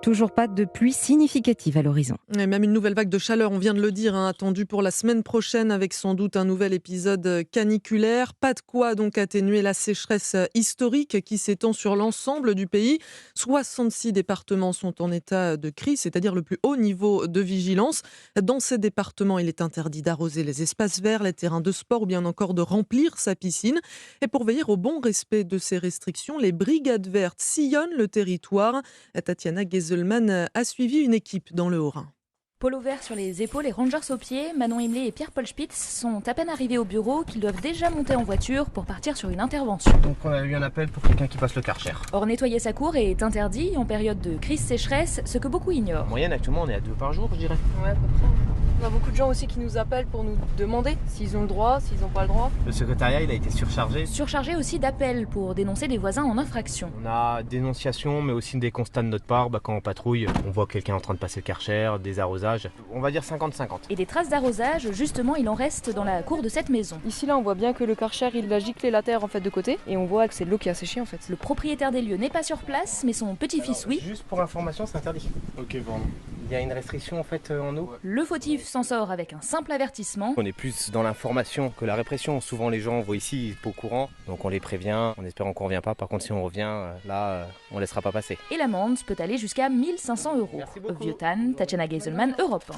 Toujours pas de pluie significative à l'horizon. Et même une nouvelle vague de chaleur, on vient de le dire, attendue pour la semaine prochaine avec sans doute un nouvel épisode caniculaire. Pas de quoi donc atténuer la sécheresse historique qui s'étend sur l'ensemble du pays. 66 départements sont en état de crise, c'est-à-dire le plus haut niveau de vigilance. Dans ces départements, il est interdit d'arroser les espaces verts, les terrains de sport ou bien encore de remplir sa piscine. Et pour veiller au bon respect de ces restrictions, les brigades vertes sillonnent le territoire. Tatiana Geselman a suivi une équipe dans le Haut-Rhin. Polo vert sur les épaules et Rangers aux pieds, Manon Imlé et Pierre-Paul Spitz sont à peine arrivés au bureau qu'ils doivent déjà monter en voiture pour partir sur une intervention. Donc on a eu un appel pour quelqu'un qui passe le Karcher. Or, nettoyer sa cour est interdit en période de crise sécheresse, ce que beaucoup ignorent. En moyenne, actuellement, on est à 2 par jour, je dirais. Ouais, à peu près. On a beaucoup de gens aussi qui nous appellent pour nous demander s'ils ont le droit, s'ils n'ont pas le droit. Le secrétariat, il a été surchargé. Surchargé aussi d'appels pour dénoncer des voisins en infraction. On a dénonciation, mais aussi des constats de notre part. Quand on patrouille, on voit quelqu'un en train de passer le Karcher, des arrosages. On va dire 50-50. Et des traces d'arrosage, justement, il en reste dans la cour de cette maison. Ici, là, on voit bien que le Karcher, il a giclé la terre en fait de côté. Et on voit que c'est de l'eau qui a séché en fait. Le propriétaire des lieux n'est pas sur place, mais son petit-fils, oui. Juste pour information, c'est interdit. Ok, pardon. Il y a une restriction en fait en eau. Le fautif s'en sort avec un simple avertissement. On est plus dans l'information que la répression. Souvent les gens voient ici, ils sont pas au courant, donc on les prévient, en espérant qu'on revient pas. Par contre si on revient, là, on laissera pas passer. Et l'amende peut aller jusqu'à 1 500 €. Merci beaucoup. Vieux-Tan, Tatiana Geselman, Europe 1.